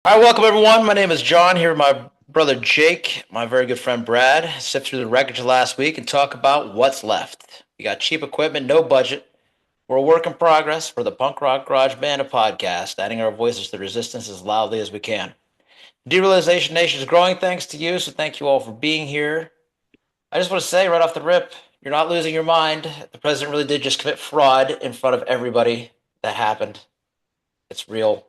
All right, welcome everyone. My name is John. Here with my brother Jake, my very good friend Brad. Sift through the wreckage last week and talk about what's left. We got cheap equipment, no budget. We're a work in progress. We're the punk rock garage band of podcast, adding our voices to the resistance as loudly as we can. Derealization Nation is growing thanks to you, so thank you all for being here. I just want to say right off the rip, you're not losing your mind. The president really did just commit fraud in front of everybody. That happened. It's real.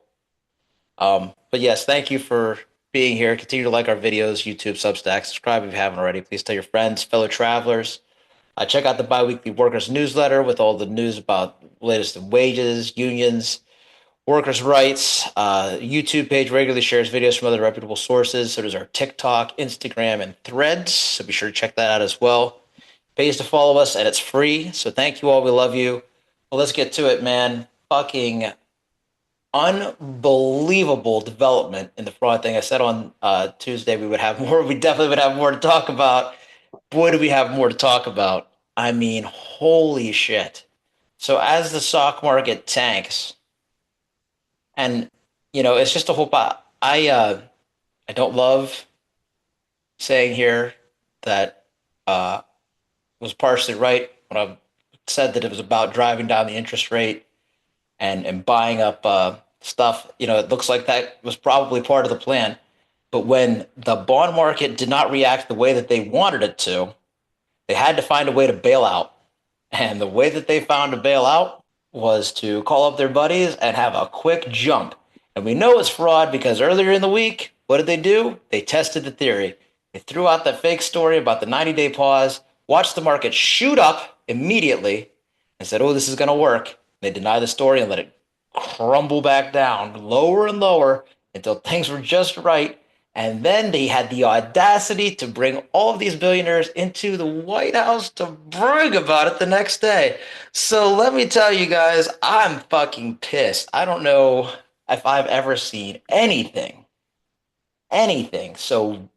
But yes, thank you for being here. Continue to like our videos, YouTube, Substack, subscribe if you haven't already. Please tell your friends, fellow travelers. Check out the biweekly workers newsletter with all the news about latest in wages, unions, workers' rights. YouTube page regularly shares videos from other reputable sources. So does our TikTok, Instagram, and Threads. So be sure to check that out as well. Pays to follow us, and it's free. So thank you all. We love you. Well, let's get to it, man. Fucking unbelievable development in the fraud thing. I said on Tuesday we would have more. We definitely would have more to talk about. Boy, do we have more to talk about. I mean, holy shit. So as the stock market tanks, and it's just a whole pot. I don't love saying here that was partially right when I said that it was about driving down the interest rate and buying up stuff. It looks like that was probably part of the plan. But when the bond market did not react the way that they wanted it to, they had to find a way to bail out. And the way that they found to bail out was to call up their buddies and have a quick jump. And we know it's fraud because earlier in the week, what did they do? They tested the theory. They threw out that fake story about the 90-day pause, watched the market shoot up immediately, and said, oh, this is going to work. They denied the story and let it crumble back down lower and lower until things were just right. And then they had the audacity to bring all of these billionaires into the White House to brag about it the next day. So let me tell you guys, I'm fucking pissed. I don't know if I've ever seen anything so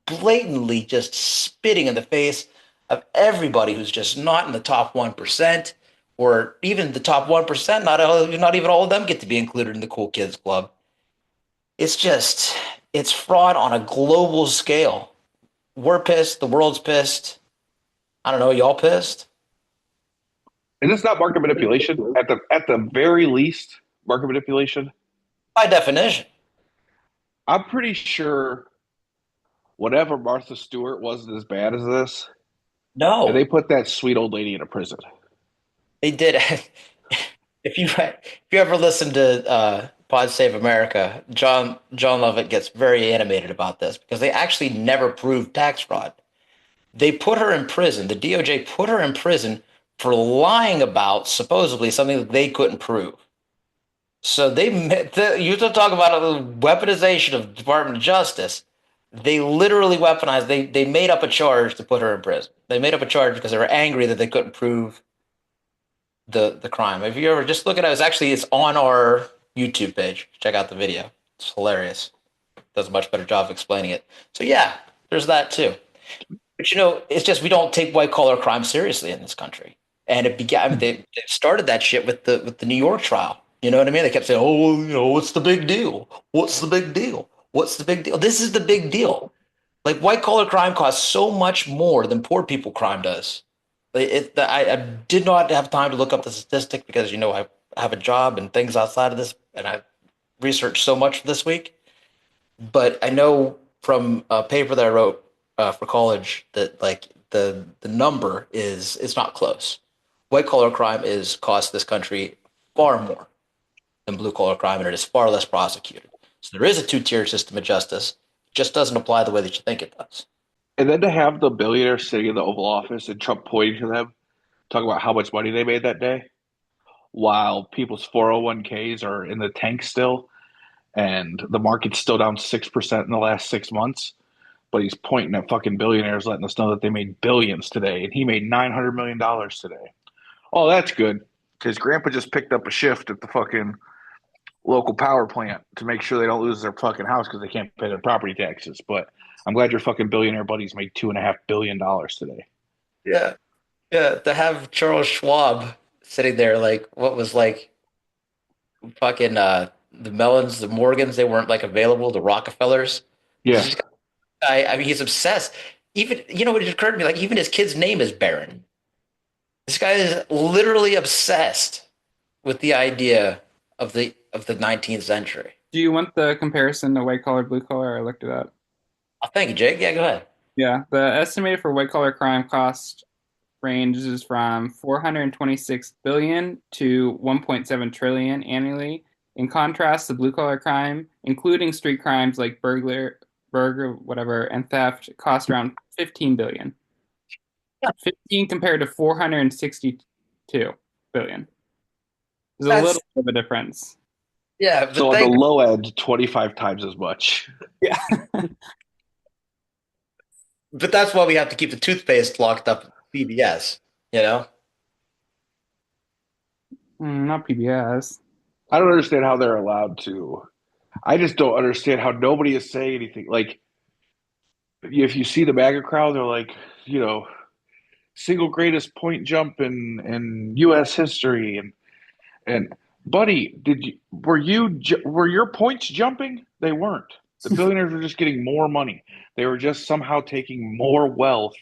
blatantly just spitting in the face of everybody who's just not in the top 1%, or even the top 1%. Not even all of them get to be included in the cool kids club. It's just, it's fraud on a global scale. We're pissed. The world's pissed. I don't know. Y'all pissed? Is this not market manipulation? At the very least, market manipulation. By definition. I'm pretty sure whatever Martha Stewart wasn't as bad as this, and they No, put that sweet old lady in a prison. they did. If you ever listen to Pod Save America, John Lovett gets very animated about this because they actually never proved tax fraud. They put her in prison. The DOJ put her in prison for lying about supposedly something that they couldn't prove. So you talk about a weaponization of Department of Justice. They literally weaponized. They made up a charge to put her in prison. They made up a charge because they were angry that they couldn't prove the crime. If you ever just look at it, it's on our YouTube page. Check out the video. It's hilarious. Does a much better job of explaining it. So yeah, there's that too. But it's just we don't take white collar crime seriously in this country. And it began. I mean, they started that shit with the New York trial. You know what I mean? They kept saying, "Oh, what's the big deal? What's the big deal? What's the big deal?" This is the big deal. Like white collar crime costs so much more than poor people crime does. I did not have time to look up the statistic because I have a job and things outside of this, and I researched so much this week. But I know from a paper that I wrote for college that like the number is it's not close. White collar crime is cost this country far more than blue collar crime, and it is far less prosecuted. So there is a two-tier system of justice. It just doesn't apply the way that you think it does. And then to have the billionaire sitting in the Oval Office and Trump pointing to them, talking about how much money they made that day, while people's 401ks are in the tank still, and the market's still down 6% in the last 6 months. But he's pointing at fucking billionaires, letting us know that they made billions today, and he made $900 million today. Oh, that's good because Grandpa just picked up a shift at the fucking local power plant to make sure they don't lose their fucking house because they can't pay their property taxes. But I'm glad your fucking billionaire buddies made $2.5 billion today. Yeah. Yeah, to have Charles Schwab sitting there like what was like fucking the Mellons, the Morgans, they weren't like available, the Rockefellers. He's Yeah. just I mean, he's obsessed. Even, it occurred to me, like, even his kid's name is Baron. This guy is literally obsessed with the idea of the 19th century. Do you want the comparison to white collar, blue collar? I looked it up. Oh, thank you, Jake. Yeah, go ahead. Yeah, the estimated for white collar crime cost ranges from 426 billion to 1.7 trillion annually. In contrast, the blue collar crime, including street crimes like burger, whatever, and theft, cost around 15 billion. 15 compared to 462 billion. There's a That's little bit of a difference. yeah, but So on the thank low end, 25 times as much. Yeah. but that's why we have to keep the toothpaste locked up at CVS, you know? Not PBS. I don't understand how they're allowed to. I just don't understand how nobody is saying anything. Like, if you see the MAGA crowd, they're like, you know, single greatest point jump in U.S. history, and buddy, were your points jumping? They weren't. The billionaires were just getting more money. They were just somehow taking more wealth.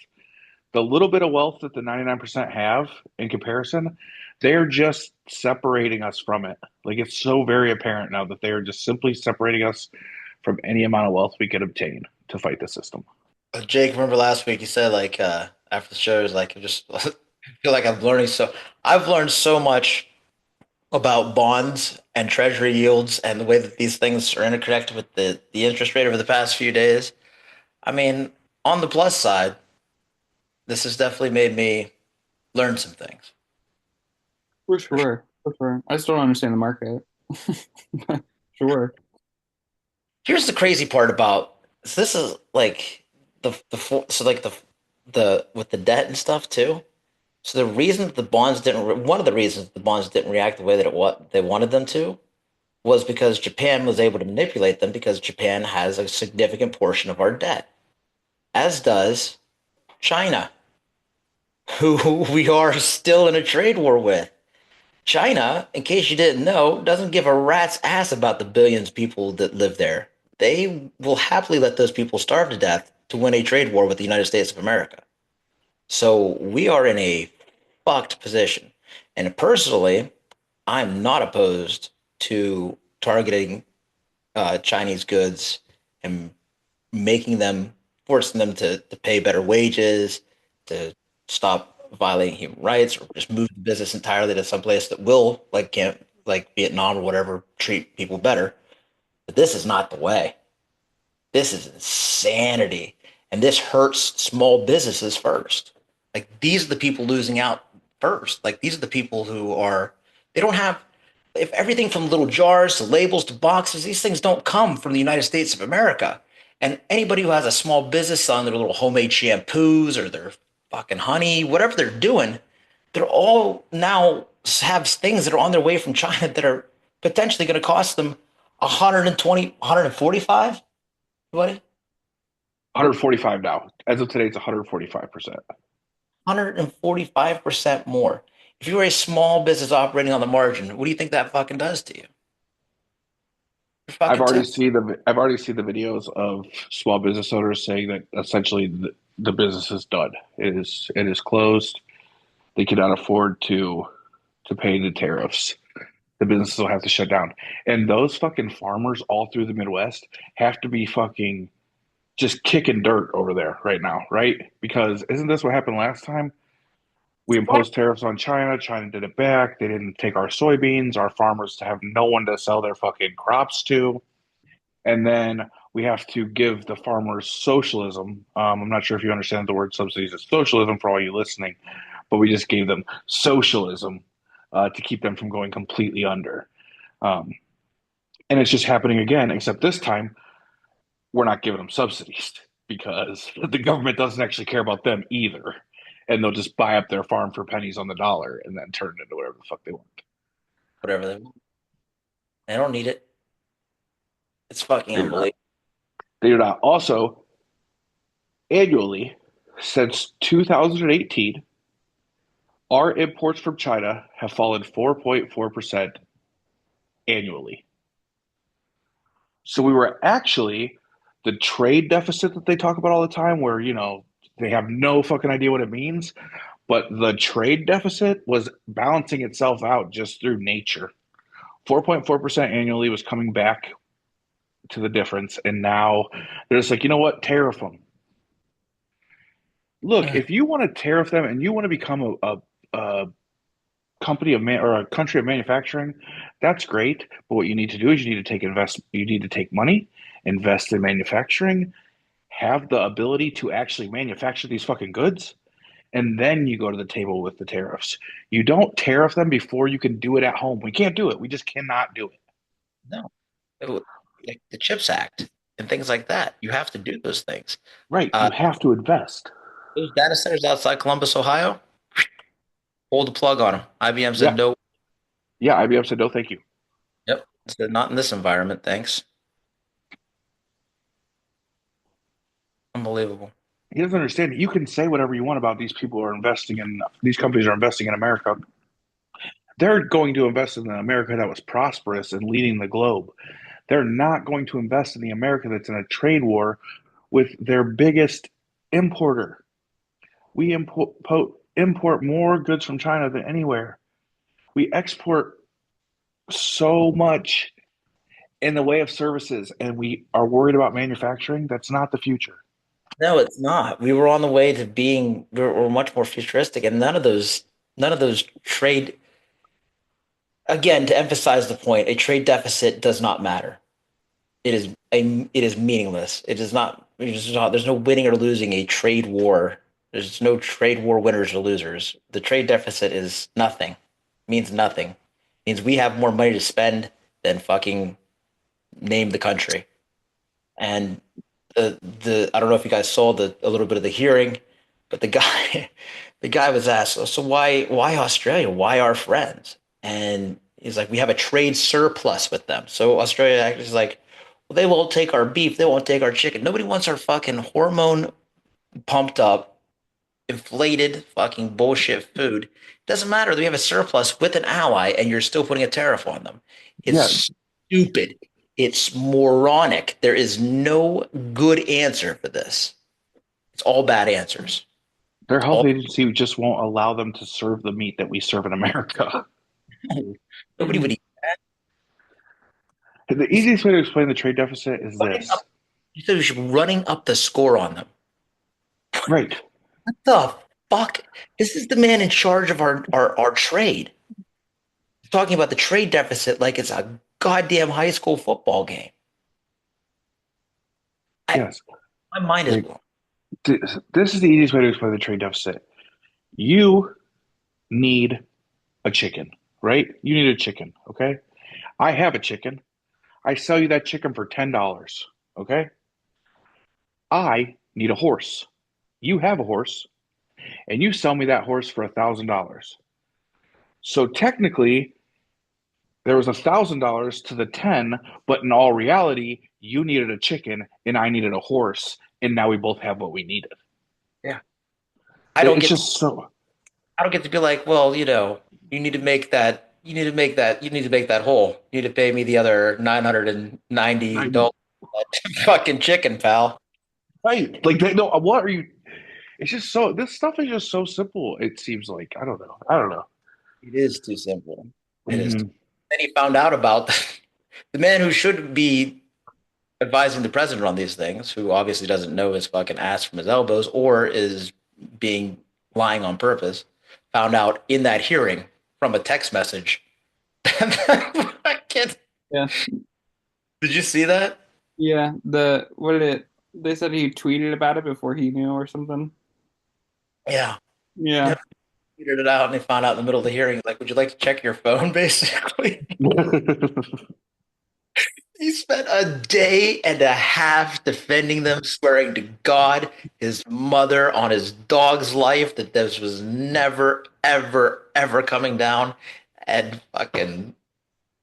The little bit of wealth that the 99% have in comparison, they're just separating us from it. Like, it's so very apparent now that they are just simply separating us from any amount of wealth we could obtain to fight the system. Jake, remember last week you said like after the show is like just I feel like I've learned so much about bonds and treasury yields and the way that these things are interconnected with the interest rate over the past few days. I mean, on the plus side, this has definitely made me learn some things. For For sure. sure. For sure. I still don't understand the market. Sure. Here's the crazy part about so this is like so like the with the debt and stuff too. So the reason that the bonds didn't one of the reasons the bonds didn't react the way that what they wanted them to was because Japan was able to manipulate them because Japan has a significant portion of our debt, as does China, who we are still in a trade war with. China, in case you didn't know, doesn't give a rat's ass about the billions of people that live there. They will happily let those people starve to death to win a trade war with the United States of America. So we are in a fucked position. And personally, I'm not opposed to targeting Chinese goods and making them, forcing them to pay better wages, to stop violating human rights, or just move the business entirely to some place that will, like, can't, like Vietnam or whatever, treat people better. But this is not the way. This is insanity. And this hurts small businesses first. Like, these are the people losing out first. Like, these are the people who are, they don't have, if everything from little jars to labels to boxes, these things don't come from the United States of America. And anybody who has a small business selling their little homemade shampoos or their fucking honey, whatever they're doing, they're all now have things that are on their way from China that are potentially going to cost them 120, 145. What? 145 now. As of today, it's 145%. 145% more. If you're a small business operating on the margin, what do you think that fucking does to you? You're fucking toast. I've already seen the videos of small business owners saying that essentially the business is done. It is closed. They cannot afford to pay the tariffs. The businesses will have to shut down. And those fucking farmers all through the Midwest have to be fucking just kicking dirt over there right now, right? Because isn't this what happened last time? We imposed tariffs on China. China did it back. They didn't take our soybeans. Our farmers have no one to sell their fucking crops to. And then we have to give the farmers socialism. I'm not sure if you understand the word subsidies as socialism for all you listening, but we just gave them socialism to keep them from going completely under. Um, and it's just happening again, except this time we're not giving them subsidies because the government doesn't actually care about them either. And they'll just buy up their farm for pennies on the dollar and then turn it into whatever the fuck they want. Whatever they want. They don't need it. It's fucking They do not. unbelievable. They do not. Also, annually, since 2018, our imports from China have fallen 4.4% annually. So we were actually the trade deficit that they talk about all the time, where, they have no fucking idea what it means. But the trade deficit was balancing itself out just through nature. 4.4% annually was coming back to the difference. And now they're just like, you know what? Tariff them. Look, if you want to tariff them and you want to become a company or a country of manufacturing, that's great. But what you need to do is you need to take money, invest in manufacturing, have the ability to actually manufacture these fucking goods, and then you go to the table with the tariffs. You don't tariff them before you can do it at home. We can't do it. We just cannot do it. No, like the Chips Act and things like that. You have to do those things. Right. Uh, You have to invest. those data centers outside Columbus, Ohio, pull the plug on them. IBM said Yeah. no. Yeah. IBM said no, thank you. Yep, said not in this environment. Thanks. Unbelievable. He doesn't understand. You can say whatever you want about these companies are investing in America. They're going to invest in the America that was prosperous and leading the globe. They're not going to invest in the America that's in a trade war with their biggest importer. We import more goods from China than anywhere. We export so much in the way of services, and we are worried about manufacturing. That's not the future. No, it's not. We were on the way to being we're much more futuristic, and none of those trade. Again, to emphasize the point, a trade deficit does not matter. It is meaningless. There's no winning or losing a trade war. There's no trade war winners or losers. The trade deficit is nothing. Means nothing. Means we have more money to spend than fucking name the country. And the I don't know if you guys saw a little bit of the hearing, but the guy the guy was asked, so why Australia? Why our friends? And he's like, we have a trade surplus with them. So Australia actually is like, well, they won't take our beef, they won't take our chicken. Nobody wants our fucking hormone pumped up, inflated fucking bullshit food. Doesn't matter. We have a surplus with an ally, and you're still putting a tariff on them. Yeah, It's stupid. It's moronic. There is no good answer for this. It's all bad answers. their It's health all agency just won't allow them to serve the meat that we serve in America. nobody would eat. The easiest way to explain the trade deficit is Running this. up, you said we should be running up the score on them. Right. What the fuck? This is the man in charge of our trade. He's talking about the trade deficit like it's a goddamn high school football game. Yes. My mind is Like, blown. this is the easiest way to explain the trade deficit. You need a chicken, right? You need a chicken, okay? I have a chicken. I sell you that chicken for $10, okay? I need a horse. You have a horse, and you sell me that horse for $1,000. So technically, there was $1,000 to the 10, but in all reality, you needed a chicken and I needed a horse, and now we both have what we needed. Yeah. I don't It's get just so I don't get to be like, well, you need to make that, you need to make that whole. You need to pay me the other $990 fucking chicken, pal. right. Like, no, what are you? It's just so, this stuff is just so simple. It seems like, I don't know. I don't know. It is too simple. It is. Hmm. Then he found out about the man who should be advising the president on these things, who obviously doesn't know his fucking ass from his elbows or is being lying on purpose, found out in that hearing from a text message. Did Yeah. you see that? Yeah. They said he tweeted about it before he knew or something. Yeah. Yeah. Yep. Figured it out, and they found out in the middle of the hearing, like, would you like to check your phone, basically? He spent a day and a half defending them, swearing to God, his mother, on his dog's life that this was never, ever, ever coming down. And fucking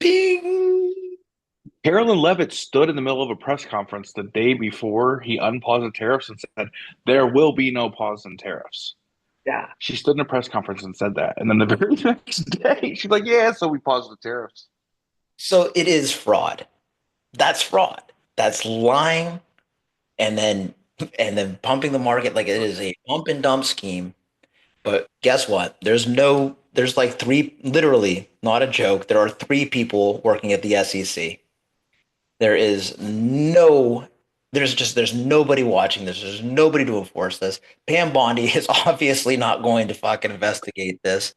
ping. Carolyn Levitt stood in the middle of a press conference the day before he unpaused the tariffs and said, there will be no pause in tariffs. Yeah. She stood in a press conference and said that. And then the very next day, she's like, yeah, so we paused the tariffs. So it is fraud. That's fraud. that's lying and then pumping the market like it is a pump and dump scheme. But guess what? There's like three, literally, not a joke. There are three people working at the SEC. There is no, there's nobody watching this. There's nobody to enforce this. Pam Bondi is obviously not going to fucking investigate this.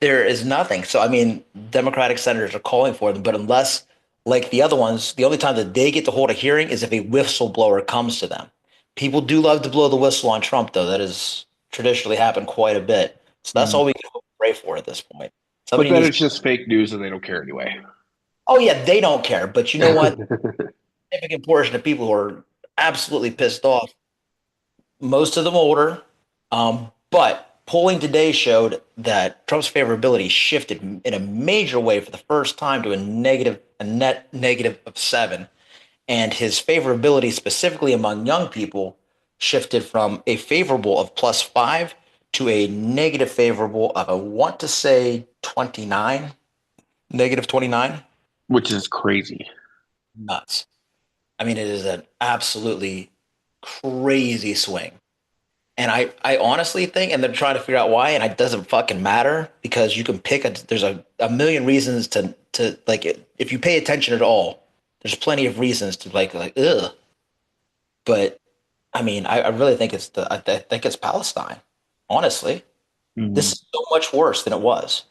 There is nothing. So, I mean, Democratic senators are calling for them, but unless, like the other ones, the only time that they get to hold a hearing is if a whistleblower comes to them. People do love to blow the whistle on Trump, though. That has traditionally happened quite a bit. So that's Mm. all we can hope and pray for at this point. But Somebody then needs, it's just fake news and they don't care anyway. oh, yeah, they don't care. But you know what? Significant portion of people who are absolutely pissed off, most of them older. But polling today showed that Trump's favorability shifted in a major way for the first time to a net negative of 7. And his favorability, specifically among young people, shifted from a favorable of +5 to a negative favorable of, I want to say, 29, negative 29. Which is crazy. Nuts. I mean, it is an absolutely crazy swing. And I honestly think, and they're trying to figure out why, and it doesn't fucking matter because you can pick there's a million reasons to like it. If you pay attention at all, there's plenty of reasons to like, ugh. But I mean, I really think I think it's Palestine. Honestly, this Mhm. is so much worse than it was.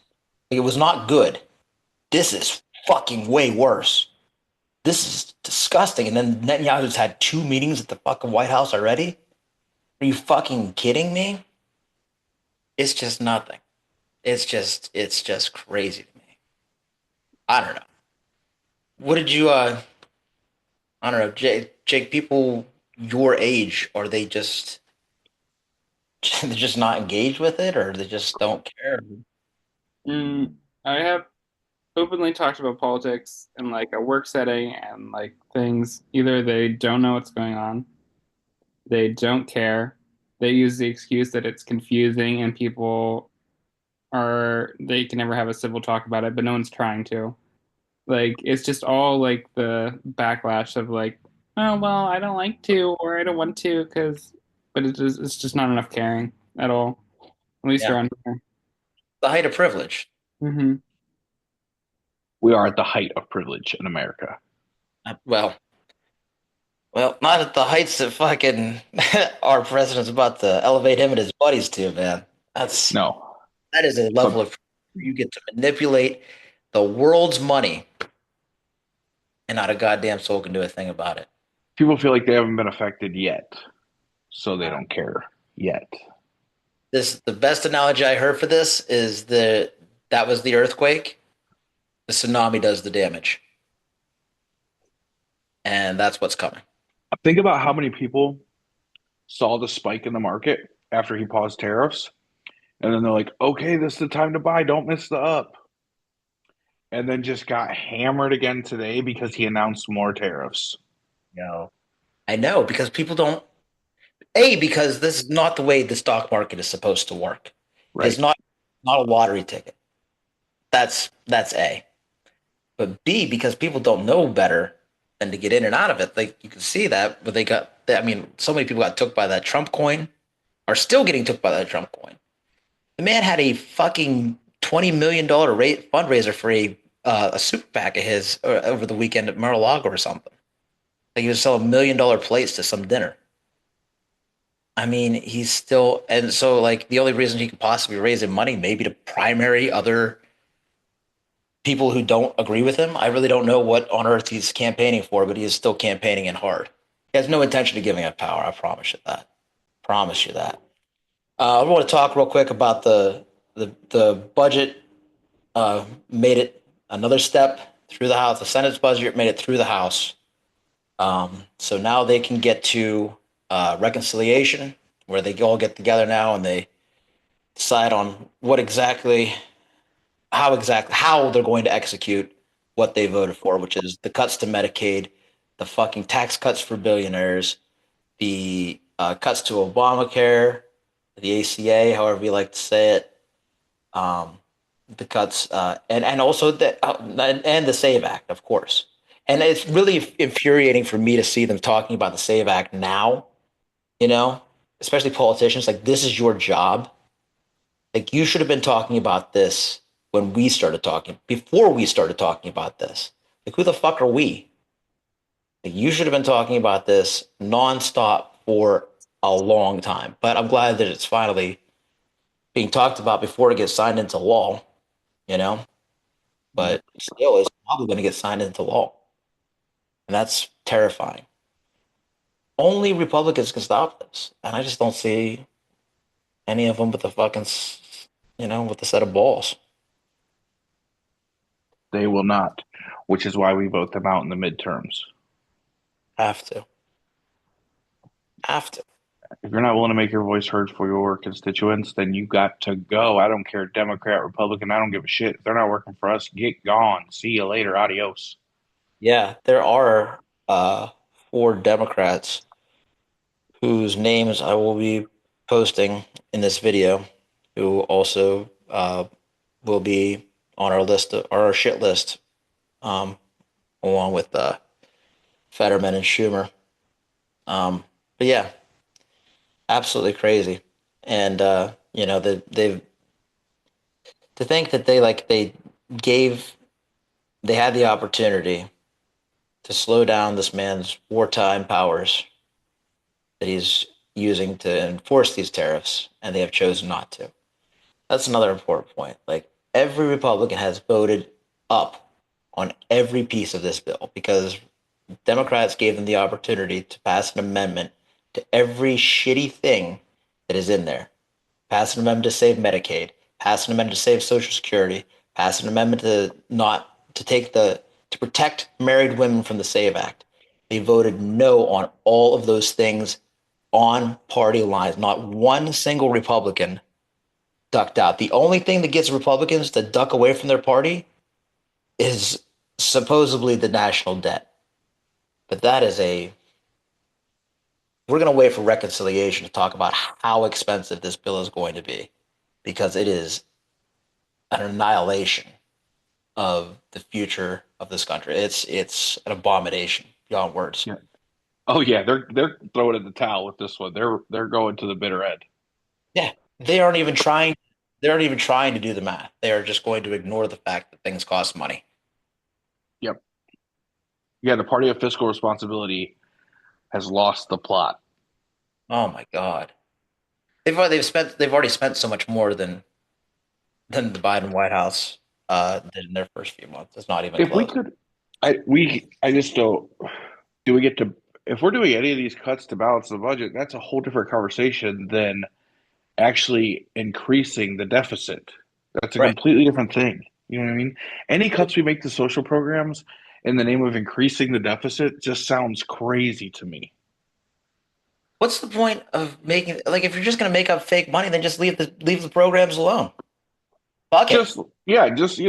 Like, it was not good. This is fucking way worse. This is disgusting. And then Netanyahu's had 2 meetings at the fucking White House already. Are you fucking kidding me? It's just nothing. It's just crazy to me. I don't know. What did you I don't know, Jake, people your age, are they just they're just not engaged with it or they just don't care? Mm, I have openly talked about politics in like a work setting and like things. Either they don't know what's going on, they don't care, they use the excuse that it's confusing and people are they can never have a civil talk about it, but no one's trying to. Like it's just all like the backlash of like, oh well, I don't like to or I don't want to because, but it's just not enough caring at all. At least Yeah. around here. The height of privilege. Hmm. We are at the height of privilege in America. Well, not at the heights that fucking our president's about to elevate him and his buddies to, man. No. That is a level But of you get to manipulate the world's money and not a goddamn soul can do a thing about it. people feel like they haven't been affected yet, so they don't care yet. The best analogy I heard for this is that was the earthquake, the tsunami does the damage, and that's what's coming. Think about how many people saw the spike in the market after he paused tariffs, and then they're like, okay, this is the time to buy. Don't miss the up. And then just got hammered again today because he announced more tariffs. No, I know because people don't. A, because this is not the way the stock market is supposed to work. It is Right. not a lottery ticket. That's A. But B, because people don't know better than to get in and out of it. Like you can see that, but I mean, so many people got took by that Trump coin, are still getting took by that Trump coin. The man had a fucking $20 million fundraiser for a super PAC of his over the weekend at Mar-a-Lago or something. Like he was selling $1 million plates to some dinner. I mean, he's still, and so like the only reason he could possibly raise him money, maybe to primary other people who don't agree with him. I really don't know what on earth he's campaigning for, but he is still campaigning and hard. He has no intention of giving up power. I promise you that. Promise you that. I want to talk real quick about the budget. Made it another step through the House. The Senate's budget made it through the House. So now they can get to reconciliation, where they all get together now and they decide on how they're going to execute what they voted for, which is the cuts to Medicaid, the fucking tax cuts for billionaires, the cuts to Obamacare, the ACA, however you like to say it, um, the cuts, and also and the Save Act, of course, And it's really infuriating for me to see them talking about the Save Act now, you know, especially politicians. Like, this is your job. Like, you should have been talking about this when we started talking, before we started talking about this. Like, who the fuck are we? Like, you should have been talking about this nonstop for a long time. But I'm glad that it's finally being talked about before it gets signed into law, you know? But still, it's probably going to get signed into law. And that's terrifying. Only Republicans can stop this. And I just don't see any of them with the fucking, with a set of balls. They will not, which is why we vote them out in the midterms. Have to. Have to. If you're not willing to make your voice heard for your constituents, then you got to go. I don't care, Democrat, Republican, I don't give a shit. If they're not working for us, get gone. See you later. Adios. Yeah, there are four Democrats whose names I will be posting in this video, who also will be on our list, our shit list, um, along with Fetterman and Schumer. But yeah, absolutely crazy. And they've to think that gave they had the opportunity to slow down this man's wartime powers that he's using to enforce these tariffs, and they have chosen not to. That's another important point. Like, every Republican has voted up on every piece of this bill because Democrats gave them the opportunity to pass an amendment to every shitty thing that is in there. Pass an amendment to save Medicaid, pass an amendment to save Social Security, pass an amendment to not to take the to protect married women from the Save Act. They voted no on all of those things on party lines. Not one single Republican ducked out. The only thing that gets Republicans to duck away from their party is supposedly the national debt. But that is we're going to wait for reconciliation to talk about how expensive this bill is going to be, because it is an annihilation of the future of this country. It's an abomination beyond words. Yeah. Oh yeah, they're throwing in the towel with this one. They're going to the bitter end. Yeah, they aren't even trying. They aren't even trying to do the math. They are just going to ignore the fact that things cost money. Yep. Yeah, the party of fiscal responsibility has lost the plot. Oh my God, they've already spent so much more than the Biden White House did in their first few months. It's not even If we close. could, I just don't. Do we get to? If we're doing any of these cuts to balance the budget, that's a whole different conversation than actually increasing the deficit. That's a Right. completely different thing. You know what I mean? Any cuts we make to social programs in the name of increasing the deficit just sounds crazy to me. What's the point of making, like, if you're just going to make up fake money, then just leave the programs alone. Fuck it. Just yeah, just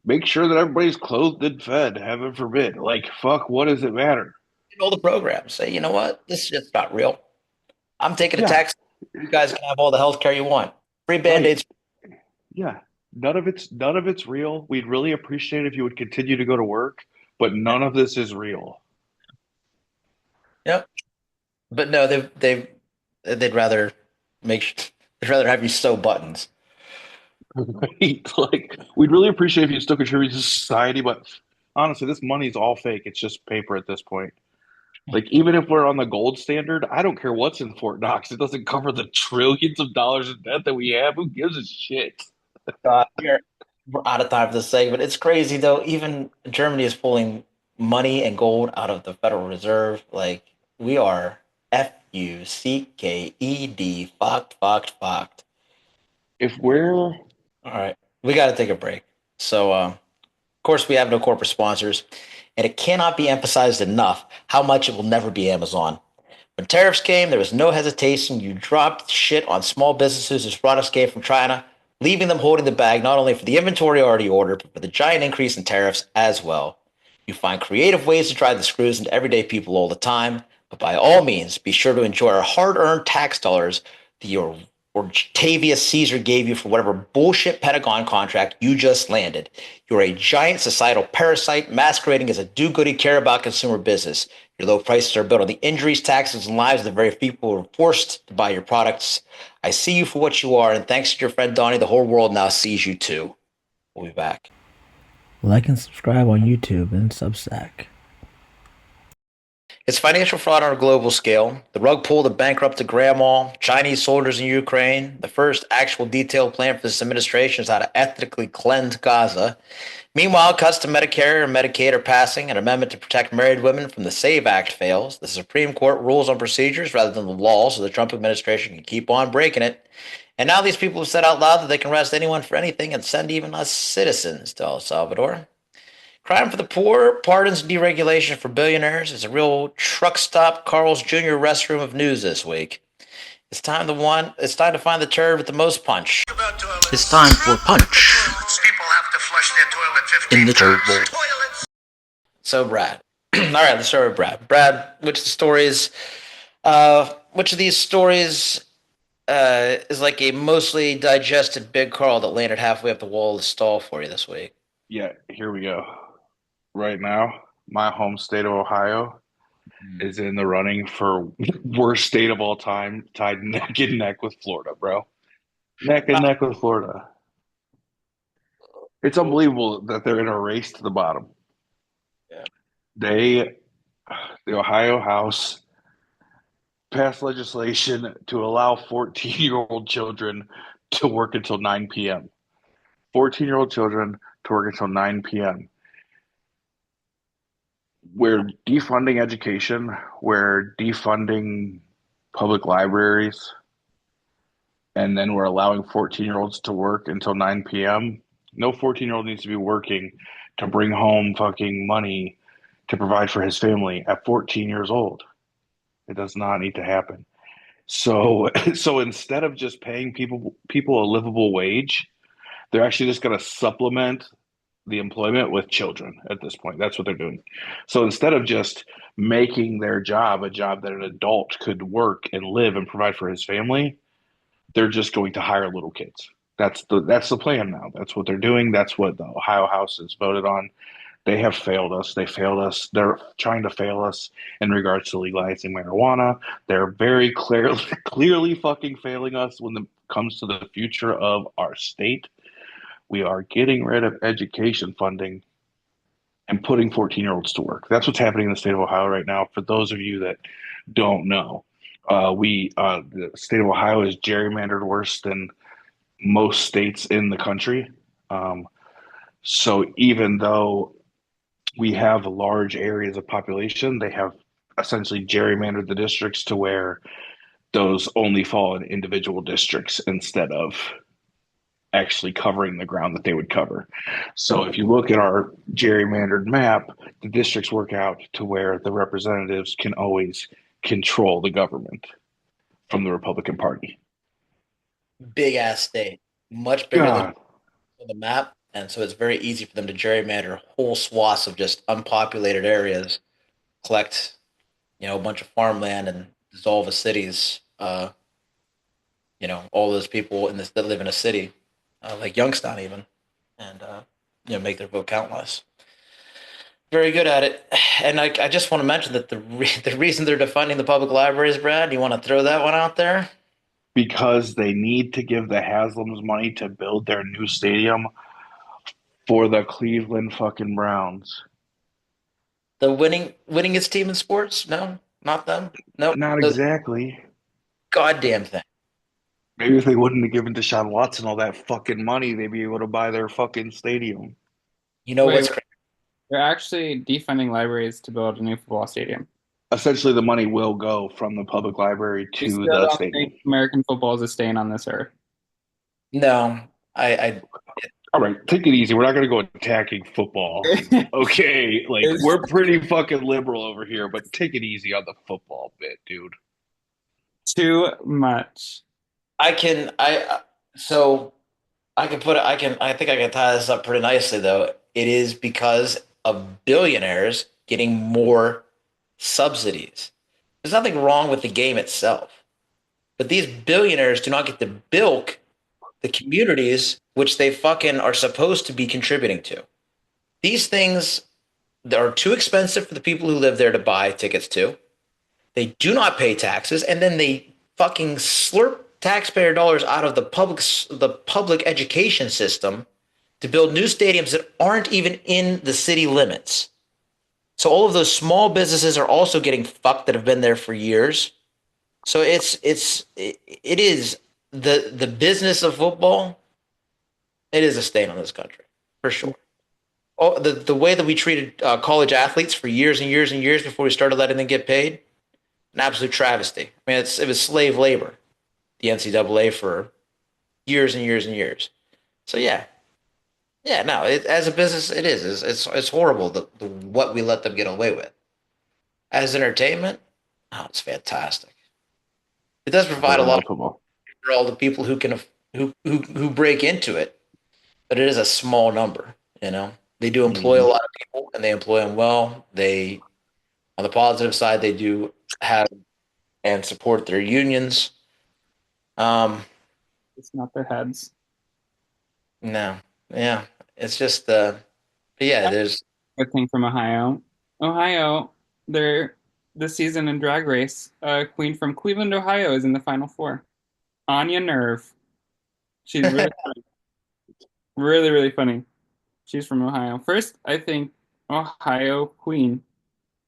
make sure that everybody's clothed and fed. Heaven forbid. Like fuck, what does it matter? All the programs say, you know what? This shit's not real. I'm taking a Yeah, tax. You guys can have all the health care you want. Free right. band-aids. Yeah, none of it's real. We'd really appreciate if you would continue to go to work, but none of this is real. Yep. But no, they'd rather they'd rather have you sew buttons. Right? Like, we'd really appreciate if you still contribute to society, but honestly, this money's all fake. It's just paper at this point. Like, even if we're on the gold standard, I don't care what's in Fort Knox. It doesn't cover the trillions of dollars in debt that we have. Who gives a shit? We're out of time for this segment. It's crazy though. Even Germany is pulling money and gold out of the Federal Reserve. Like, we are fucked, fucked. If we're All right, we got to take a break. So, of course, we have no corporate sponsors, and it cannot be emphasized enough how much it will never be Amazon. When tariffs came, there was no hesitation. You dropped shit on small businesses whose products came from China, leaving them holding the bag not only for the inventory already ordered, but for the giant increase in tariffs as well. You find creative ways to drive the screws into everyday people all the time, but by all means, be sure to enjoy our hard earned tax dollars that you're or Tavius Caesar gave you for whatever bullshit Pentagon contract you just landed. You're a giant societal parasite masquerading as a do-goody care about consumer business. Your low prices are built on the injuries, taxes, and lives of the very people who are forced to buy your products. I see you for what you are, and thanks to your friend Donnie, the whole world now sees you too. We'll be back. Like and subscribe on YouTube and Substack. It's financial fraud on a global scale. The rug pull that bankrupted grandma, Chinese soldiers in Ukraine. The first actual detailed plan for this administration is how to ethnically cleanse Gaza. Meanwhile, cuts to Medicare and Medicaid are passing. An amendment to protect married women from the SAVE Act fails. The Supreme Court rules on procedures rather than the law, so the Trump administration can keep on breaking it. And now these people have said out loud that they can arrest anyone for anything and send even us citizens to El Salvador. Crime for the poor, pardons and deregulation for billionaires is a real truck stop Carl's Jr. restroom of news this week. It's time to find the turd with the most punch. It's time for punch. People have to flush their toilet 15 In the turd bowl. Toilets. So Brad. All right, let's start with Brad. Brad, which of these stories is like a mostly digested Big Carl that landed halfway up the wall of the stall for you this week? Yeah, here we go. Right now, my home state of Ohio is in the running for worst state of all time, tied neck and neck with Florida, bro. Neck and neck with Florida. It's unbelievable that they're in a race to the bottom. Yeah. The Ohio House passed legislation to allow 14-year-old children to work until 9 p.m. 14-year-old children to work until 9 p.m. We're defunding education. We're defunding public libraries. And then we're allowing 14-year-olds to work until 9 p.m. No 14-year-old needs to be working to bring home fucking money to provide for his family at 14 years old. It does not need to happen. So instead of just paying people a livable wage, they're actually just going to supplement the employment with children at this point. That's what they're doing. So instead of just making their job a job that an adult could work and live and provide for his family, they're just going to hire little kids. That's the plan now. That's what they're doing. That's what the Ohio House has voted on. They have failed us. They failed us. They're trying to fail us in regards to legalizing marijuana. They're very clearly fucking failing us when it comes to the future of our state. We are getting rid of education funding and putting 14-year-olds to work. That's what's happening in the state of Ohio right now. For those of you that don't know, the state of Ohio is gerrymandered worse than most states in the country. So even though we have large areas of population, they have essentially gerrymandered the districts to where those only fall in individual districts instead of actually covering the ground that they would cover. So if you look at our gerrymandered map, the districts work out to where the representatives can always control the government from the Republican Party. Big ass state, much bigger than the map, and so it's very easy for them to gerrymander whole swaths of just unpopulated areas, collect, a bunch of farmland and dissolve the cities. All those people that live in a city, like Youngstown even, and make their vote count less. Very good at it. And I just want to mention that the reason they're defunding the public libraries, Brad, you want to throw that one out there? Because they need to give the Haslams money to build their new stadium for the Cleveland fucking Browns. The winningest team in sports? No, not them. No, not exactly. Goddamn thing. Maybe if they wouldn't have given Deshaun Watson all that fucking money, they'd be able to buy their fucking stadium. What's crazy? They're actually defunding libraries to build a new football stadium. Essentially, the money will go from the public library to the stadium. American football is staying on this earth. No, all right, take it easy. We're not going to go attacking football. Okay, we're pretty fucking liberal over here, but take it easy on the football bit, dude. Too much. I think I can tie this up pretty nicely though. It is because of billionaires getting more subsidies. There's nothing wrong with the game itself. But these billionaires do not get to bilk the communities which they fucking are supposed to be contributing to. These things are too expensive for the people who live there to buy tickets to. They do not pay taxes, and then they fucking slurp taxpayer dollars out of the public education system to build new stadiums that aren't even in the city limits. So all of those small businesses are also getting fucked that have been there for years. So it is the business of football. It is a stain on this country for sure. Oh, the way that we treated college athletes for years and years and years before we started letting them get paid, an absolute travesty. I mean, it was slave labor, the NCAA for years and years and years. So yeah, no, as a business, it is. It's horrible what we let them get away with. As entertainment, oh, it's fantastic. It does provide a Better lot than football. for all the people who can who break into it, but it is a small number. They do employ a lot of people, and they employ them well. They, on the positive side, they do have and support their unions. Um, It's not their heads. no, yeah, it's just but yeah, there's Good thing from Ohio. Ohio, they're this season in Drag Race. Queen from Cleveland, Ohio, is in the final four. Anya Nerve. She's really funny. Really, really funny. She's from Ohio. First, I think Ohio Queen,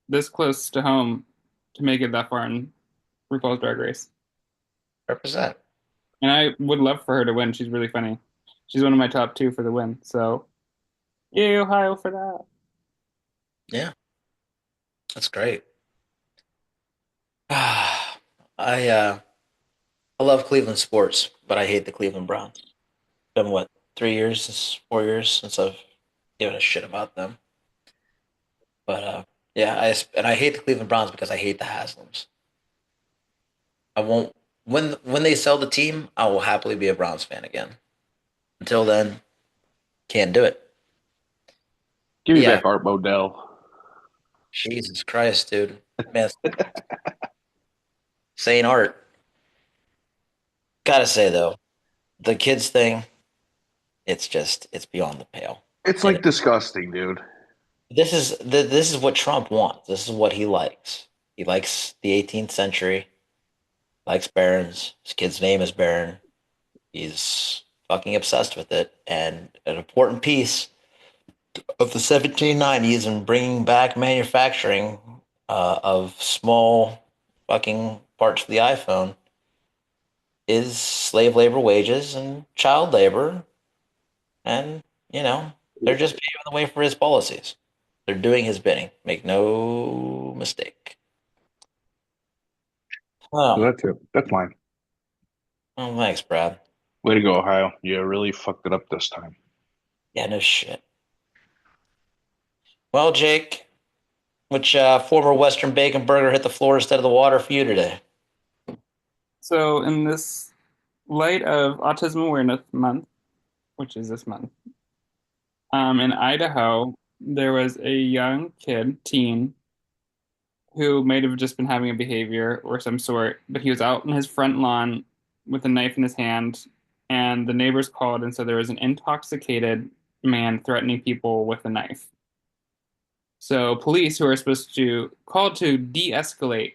this close to home, to make it that far in RuPaul's Drag Race. represent. And I would love for her to win. She's really funny. She's one of my top two for the win. So, yay, Ohio for that. Yeah, that's great. I love Cleveland sports, but I hate the Cleveland Browns. Been what 3 years, 4 years since I've given a shit about them. But yeah, I hate the Cleveland Browns because I hate the Haslams. I won't when they sell the team, I will happily be a Browns fan again. Until then, can't do it. Give But me yeah, back Art Modell. Jesus Christ, dude, man, Saint Art. Gotta say though, the kids thing, it's beyond the pale. It's And like disgusting, dude. this is what Trump wants. This is what he likes. He likes the 18th century. Likes barons. His kid's name is Baron. He's fucking obsessed with it. And an important piece of the 1790s and bringing back manufacturing of small fucking parts for the iPhone is slave labor wages and child labor. And, they're just paving the way for his policies. They're doing his bidding. Make no mistake. So Oh, that's it. That's mine. oh, thanks, Brad. Way to go, Ohio. You really fucked it up this time. Yeah, no shit. Well, Jake, which former Western bacon burger hit the floor instead of the water for you today? So, in this light of Autism Awareness Month, which is this month, in Idaho, there was a young kid, teen, who might have just been having a behavior or some sort, but he was out in his front lawn with a knife in his hand, and the neighbors called and said there was an intoxicated man threatening people with a knife. So police, who are supposed to call to de-escalate,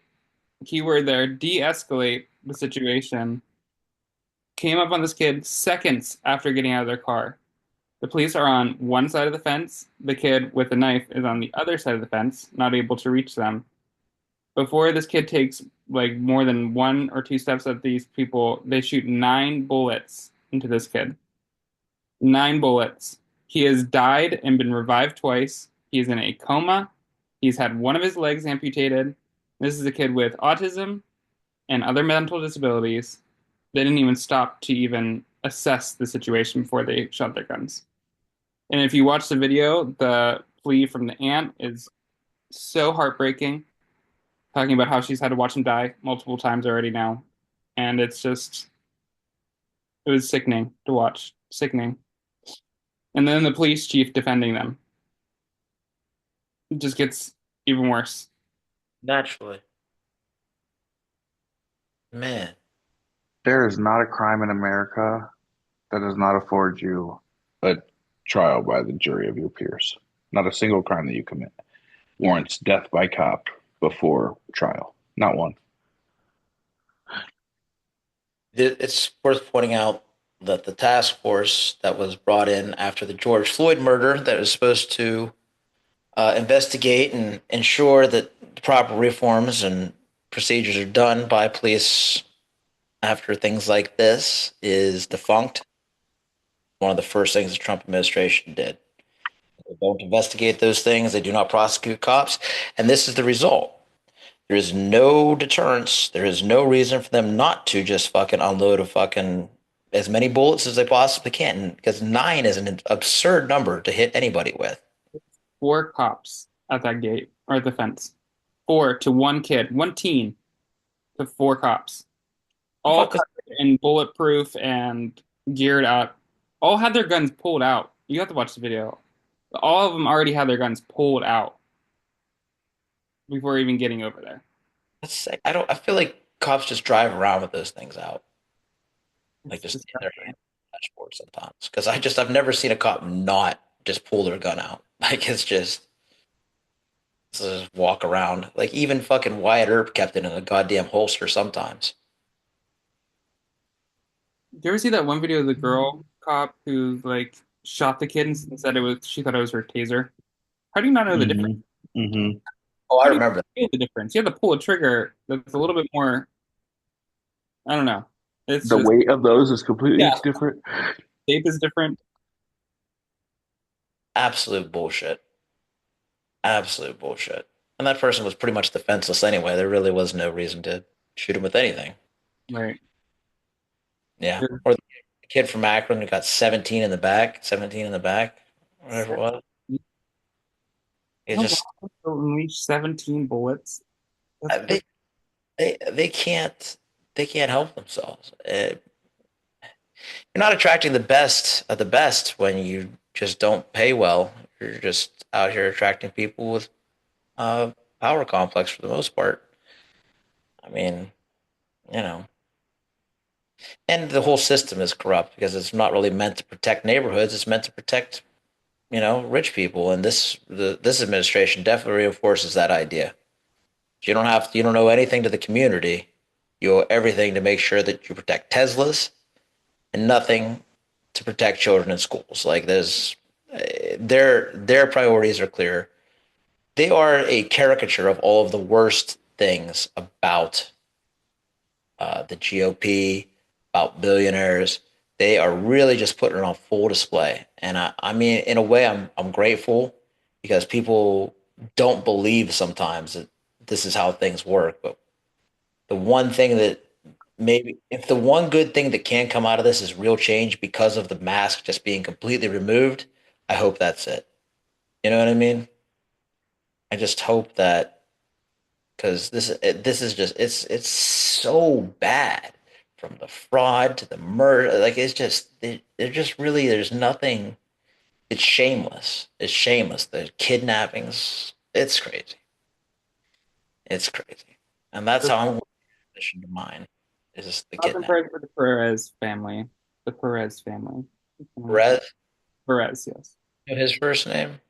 keyword there, de-escalate the situation, came up on this kid seconds after getting out of their car. The police are on one side of the fence. The kid with the knife is on the other side of the fence, not able to reach them. Before this kid takes like more than one or two steps at these people, they shoot 9 bullets into this kid. 9 bullets. He has died and been revived twice. He's in a coma. He's had one of his legs amputated. This is a kid with autism and other mental disabilities. They didn't even stop to even assess the situation before they shot their guns. And if you watch the video, the plea from the aunt is so heartbreaking, talking about how she's had to watch him die multiple times already now. And it was sickening to watch. Sickening. And then the police chief defending them. It just gets even worse. Naturally. Man. There is not a crime in America that does not afford you a trial by the jury of your peers. Not a single crime that you commit warrants death by cop before trial. Not one. It's worth pointing out that the task force that was brought in after the George Floyd murder, that was supposed to investigate and ensure that proper reforms and procedures are done by police after things like this, is defunct. One of the first things the Trump administration did. They don't investigate those things. They do not prosecute cops. And this is the result. There is no deterrence. There is no reason for them not to just fucking unload a fucking as many bullets as they possibly can. Because 9 is an absurd number to hit anybody with. 4 cops at that gate or at the fence. 4 to 1 kid, 1 teen to 4 cops. All Fuck is- covered in bulletproof and geared up. All had their guns pulled out. You have to watch the video. All of them already had their guns pulled out before even getting over there. That's sick. I feel like cops just drive around with those things out. Like It's just in their disgusting. dashboard sometimes. Because I've never seen a cop not just pull their gun out. Like it's just walk around. Like even fucking Wyatt Earp kept it in a goddamn holster sometimes. Did you ever see that one video of the girl cop who like shot the kid and said she thought it was her taser? How do you not know the difference? Mm-hmm. Oh, I How do you remember that. feel the difference? You have to pull a trigger that's a little bit more. I don't know. It's The just weight of those is completely yeah, different. shape is different. Absolute bullshit. Absolute bullshit. And that person was pretty much defenseless anyway. There really was no reason to shoot him with anything. Right. Yeah. Or the kid from Akron who got 17 in the back, 17 in the back, whatever it was. It No, just unleash 17 bullets. That's they they can't help themselves. You're not attracting the best of the best when you just don't pay well. You're just out here attracting people with uh, power complex for the most part. I mean, you know, and the whole system is corrupt because it's not really meant to protect neighborhoods. It's meant to protect, rich people. And this administration definitely reinforces that idea. You don't owe anything to the community. You owe everything to make sure that you protect Teslas and nothing to protect children in schools. Like their priorities are clear. They are a caricature of all of the worst things about the GOP, about billionaires. They are really just putting it on full display. And I mean, in a way, I'm grateful because people don't believe sometimes that this is how things work. But the one thing that maybe, if the one good thing that can come out of this is real change because of the mask just being completely removed, I hope that's it. You know what I mean? I just hope that because this is just it's so bad from the fraud to the murder. Like it's just they're just really there's nothing. It's shameless. It's shameless. The kidnappings. It's crazy. It's crazy, and that's how I'm going to transition to mine. Is just the Thoughts and kidnapping. prayers for the Perez family. The Perez family. Perez, Perez, yes. his first name.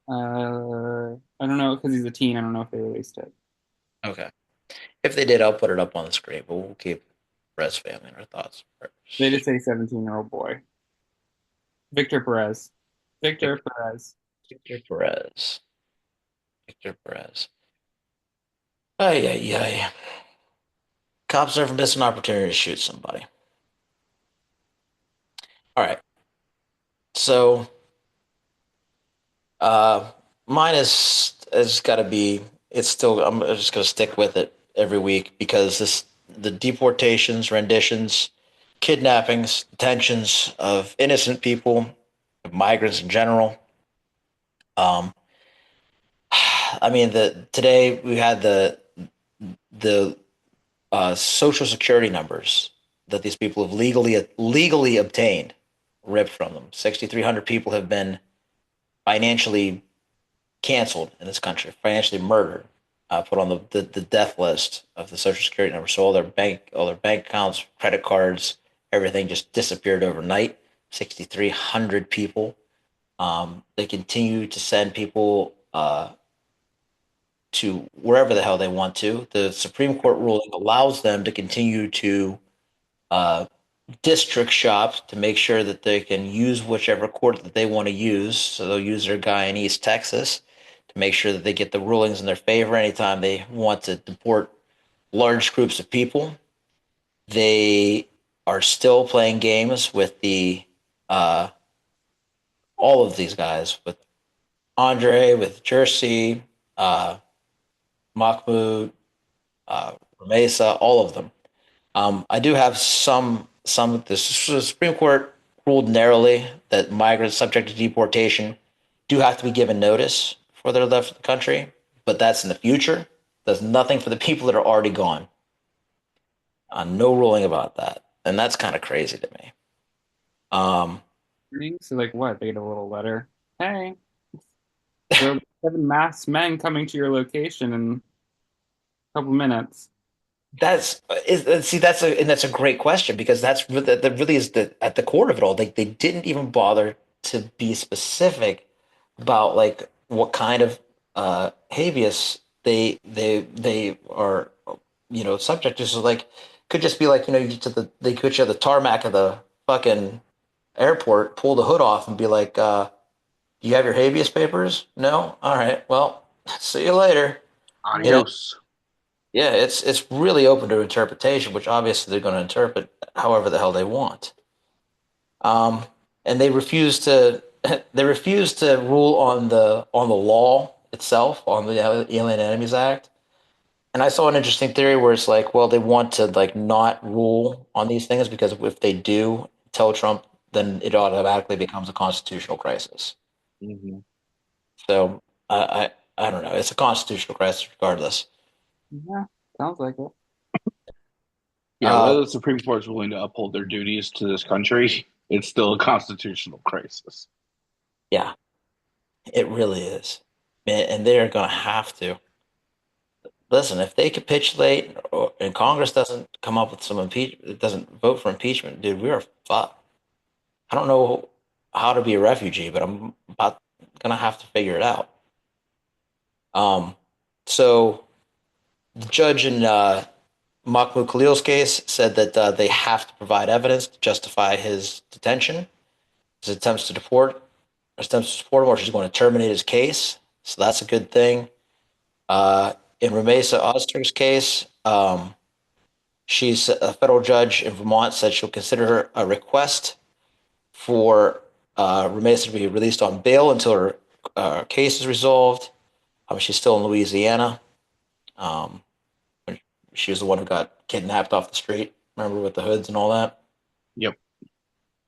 I don't know because he's a teen. I don't know if they released it. Okay. If they did, I'll put it up on the screen. But we'll keep Perez family in our thoughts. They just say 17-year-old boy. Victor Perez. Victor Perez. Victor Perez. Victor Perez. Ay, ay, ay. Cops never miss an opportunity to shoot somebody. All right. So, mine is got to be. It's still. I'm just gonna stick with it every week because the deportations, renditions, kidnappings, detentions of innocent people, of migrants in general. Um, I mean, today we had the social security numbers that these people have legally obtained ripped from them. 6,300 people have been financially canceled in this country, financially murdered. put on the death list of the Social Security number. So all their bank accounts, credit cards, everything just disappeared overnight. 6,300 people. They continue to send people to wherever the hell they want to. The Supreme Court ruling allows them to continue to uh, district shop to make sure that they can use whichever court that they want to use. So they'll use their guy in East Texas to make sure that they get the rulings in their favor anytime they want to deport large groups of people. They are still playing games with the uh, all of these guys, with Andre, with Jersey, uh, Mahmoud, Mesa, all of them. I do have some. The Supreme Court ruled narrowly that migrants subject to deportation do have to be given notice before they're left the country, but that's in the future. Does nothing for the people that are already gone. No ruling about that, and that's kind of crazy to me. Um, So like what? They get a little letter. Hey, there are 7 masked men coming to your location in a couple minutes. see that's a great question because that really is at the core of it all. They didn't even bother to be specific about like what kind of habeas they are subject to. So like could just be like they could you the tarmac of the fucking airport, pull the hood off, and be like, "Do you have your habeas papers? No, all right, well, see you later." You know, Adios. yeah, it's really open to interpretation, which obviously they're going to interpret however the hell they want. Um, and they refuse to they refuse to rule on the law itself, on the Alien Enemies Act. And I saw an interesting theory where it's like, well, they want to like not rule on these things because if they do tell Trump, then it automatically becomes a constitutional crisis. Hmm. So I don't know. It's a constitutional crisis regardless. Yeah, sounds like it. Yeah, Uh, whether the Supreme Court is willing to uphold their duties to this country, it's still a constitutional crisis. yeah, it really is, and they're going to have to. Listen, if they capitulate and Congress doesn't come up with some impeachment, doesn't vote for impeachment, dude, we are fucked. I don't know how to be a refugee, but I'm about gonna have to figure it out. Um, so the judge in Mahmoud Khalil's case said that they have to provide evidence to justify his detention, his attempts to deport him, or she's going to terminate his case. So that's a good thing. In Ramesa Oster's case, she's a federal judge in Vermont said she'll consider a request for Ramesa to be released on bail until her case is resolved. She's still in Louisiana. Um, she was the one who got kidnapped off the street. Remember with the hoods and all that? Yep.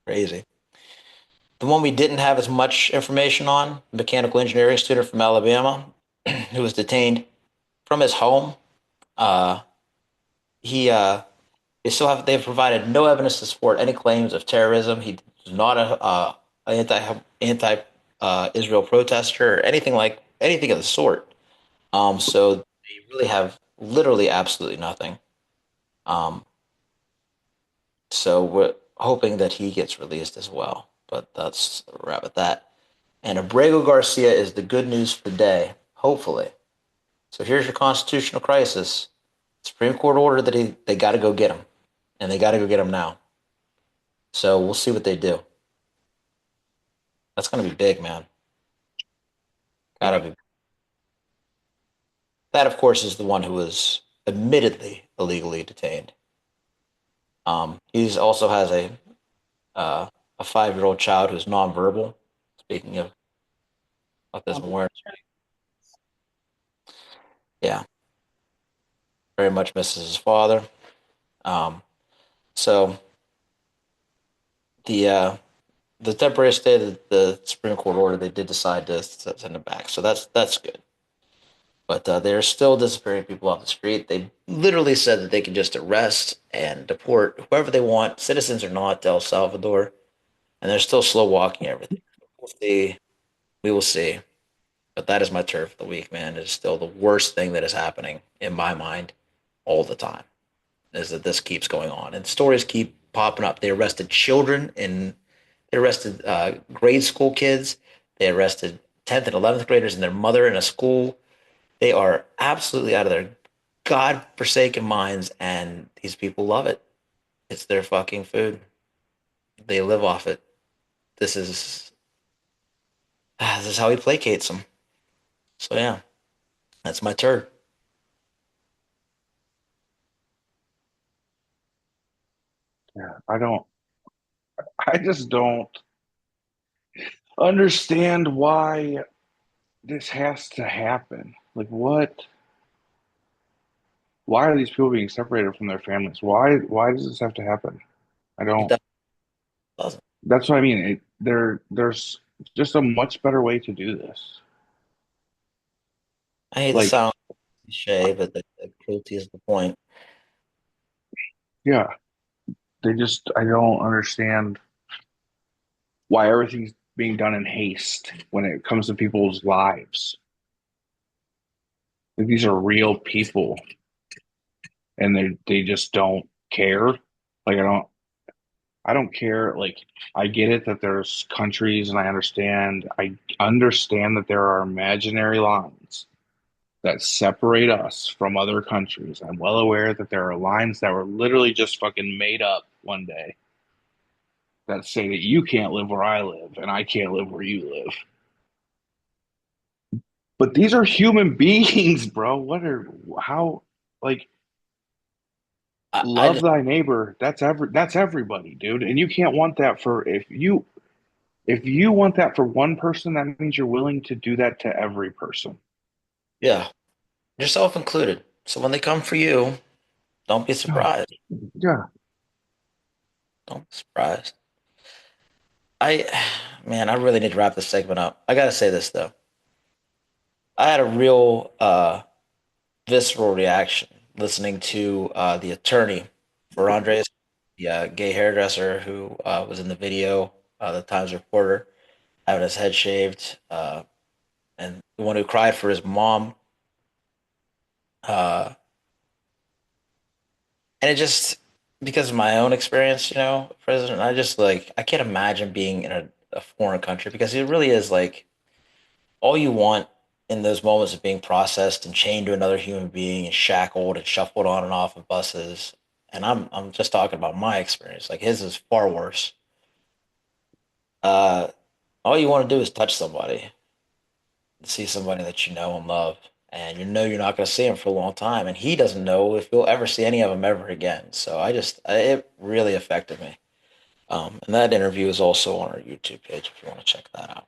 Crazy. The one we didn't have as much information on, mechanical engineering student from Alabama, who was detained from his home. Uh, he they've provided no evidence to support any claims of terrorism. He is not a anti Israel protester or anything of the sort. So they really have literally absolutely nothing. Um, so we're hoping that he gets released as well. But that's a wrap at that. And Abrego Garcia is the good news for the day, hopefully. So here's your constitutional crisis. Supreme Court ordered that they got to go get him, and they got to go get him now. So we'll see what they do. That's going to be big, man. Gotta be. That, of course, is the one who was admittedly illegally detained. He also has a 5-year-old child who's nonverbal. Speaking of autism awareness, yeah, very much misses his father. Um, so the uh, the temporary stay that the Supreme Court ordered, they did decide to send it back. So that's good. But they're still disappearing people off the street. They literally said that they can just arrest and deport whoever they want, citizens or not, to El Salvador, and they're still slow walking everything. We'll see. We will see. But that is my turf of the week, man. It is still the worst thing that is happening in my mind all the time. Is that this keeps going on and stories keep popping up. They arrested children and they arrested grade school kids. They arrested 10th and 11th graders and their mother in a school. They are absolutely out of their god-forsaken minds, and these people love it. It's their fucking food. They live off it. This is this is how he placates them. So yeah, that's my turd. Yeah, I just don't understand why this has to happen. Like, what? Why are these people being separated from their families? Why does this have to happen? I It don't. doesn't. That's what I mean. There's just a much better way to do this. I hate to Like, sound cliche, but the cruelty is the point. yeah, I don't understand why everything's being done in haste when it comes to people's lives. Like, these are real people, and they just don't care. Like, I don't care. Like, I get it that there's countries, and I understand that there are imaginary lines that separate us from other countries. I'm well aware that there are lines that were literally just fucking made up one day that say that you can't live where I live and I can't live where you live. But these are human beings, bro. Like, I love just thy neighbor. That's everybody, dude. And you can't want that for if you want that for one person, that means you're willing to do that to every person. yeah, yourself included. So when they come for you, don't be Oh, surprised. yeah. Don't be surprised. I, man, I really need to wrap this segment up. I gotta say this though. I had a real visceral reaction listening to the attorney for Andres, the gay hairdresser who was in the video, the Times reporter, having his head shaved, and the one who cried for his mom. Uh, and it just, because of my own experience, President, I just like, I can't imagine being in a foreign country because it really is like all you want in those moments of being processed and chained to another human being and shackled and shuffled on and off of buses. And I'm just talking about my experience. Like his is far worse. Uh, all you want to do is touch somebody, see somebody that you know and love, and you know you're not going to see him for a long time, and he doesn't know if you'll ever see any of them ever again. So it really affected me. And that interview is also on our YouTube page if you want to check that out.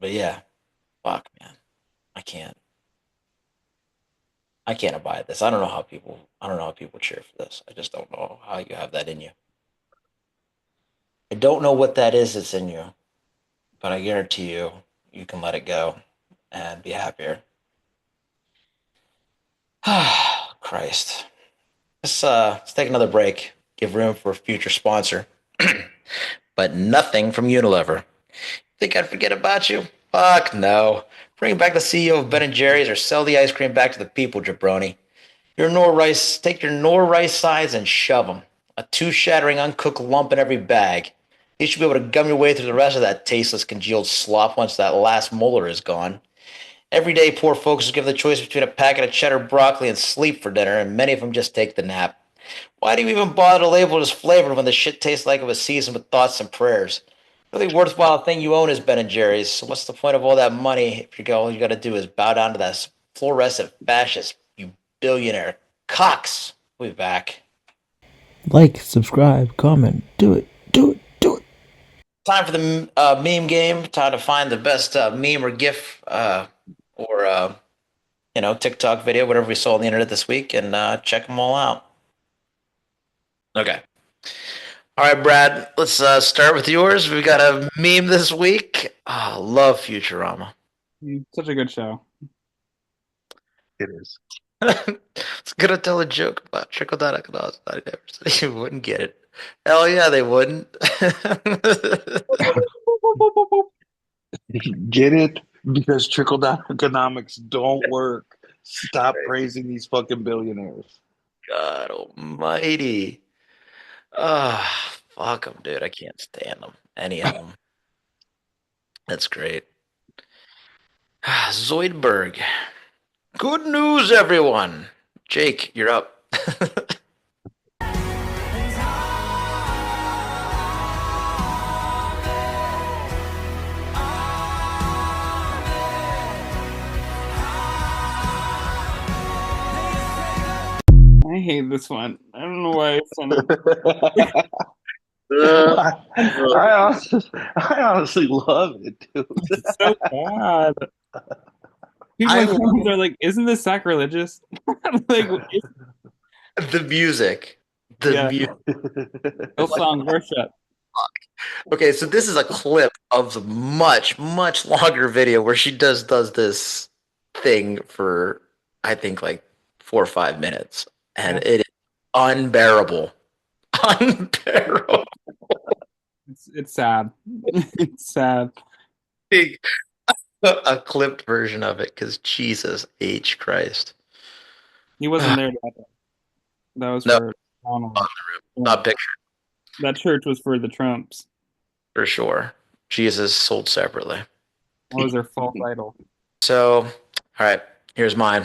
But yeah, fuck, man, I can't. I can't abide this. I don't know how people cheer for this. I just don't know how you have that in you. I don't know what that is that's in you, but I guarantee you, you can let it go and be happier. Christ. Let's take another break. Give room for a future sponsor. But nothing from Unilever. Think I'd forget about you? Fuck no. Bring back the CEO of Ben and Jerry's or sell the ice cream back to the people, jabroni. Take your nor rice sides and shove them. A two-shattering uncooked lump in every bag. You should be able to gum your way through the rest of that tasteless, congealed slop once that last molar is gone. Every day, poor folks are given the choice between a packet of cheddar broccoli and sleep for dinner, and many of them just take the nap. Why do you even bother to label it as flavored when the shit tastes like it was seasoned with thoughts and prayers? The really worthwhile thing you own is Ben and Jerry's. So what's the point of all that money if all you got to do is bow down to that fluorescent fascist, you billionaire cocks? We'll be back. Like, subscribe, comment. Do it. Do it. Do it. Time for the meme game. Time to find the best meme or GIF or TikTok video, whatever we saw on the internet this week, and check them all out. Okay. All right, Brad. Let's start with yours. We got a meme this week. Oh, love Futurama. Such a good show. It is. It's gonna tell a joke about trickle down economics. I never said you wouldn't get it. Hell yeah, they wouldn't. Get it? Because trickle down economics don't work. Stop praising these fucking billionaires. God almighty. Ah, fuck them, dude. I can't stand them. Any of them. That's great. Zoidberg. Good news, everyone. Jake, you're up. I hate this one. I don't know why it's on. I honestly love it, dude. It's so bad. People I in love comments are like, "Isn't this sacrilegious?" Like, the music. The yeah, music. Hillsong worship. Okay, so this is a clip of the much, much longer video where she does this thing for I think like 4 or 5 minutes, and it is unbearable. Unbearable. It's sad. It's sad. A clipped version of it because Jesus H. Christ. He wasn't there that day. That was No, for Donald. not picture That church was for the Trumps. for sure. Jesus sold separately. That was their false idol. So, all right, here's mine.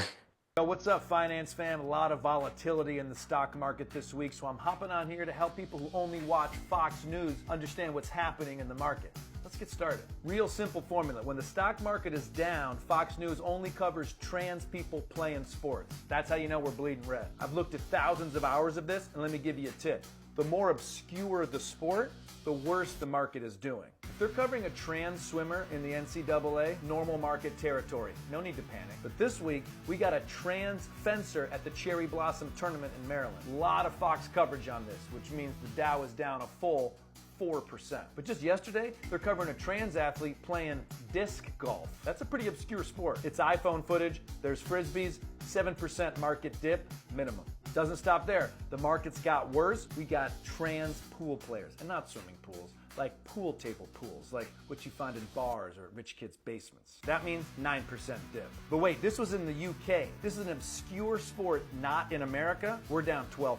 What's up, finance fam? A lot of volatility in the stock market this week, so I'm hopping on here to help people who only watch Fox News understand what's happening in the market. Let's get started. Real simple formula. When the stock market is down, Fox News only covers trans people playing sports. That's how you know we're bleeding red. I've looked at thousands of hours of this, and let me give you a tip. The more obscure the sport, the worse the market is doing. If they're covering a trans swimmer in the NCAA, normal market territory. No need to panic. But this week, we got a trans fencer at the Cherry Blossom Tournament in Maryland. A lot of Fox coverage on this, which means the Dow is down a full 4%. But just yesterday, they're covering a trans athlete playing disc golf. That's a pretty obscure sport. It's iPhone footage, there's frisbees, 7% market dip minimum. Doesn't stop there. The market's got worse. We got trans pool players, and not swimming pools, like pool table pools, like what you find in bars or rich kids' basements. That means 9% dip. But wait, this was in the UK. This is an obscure sport not in America. We're down 12%.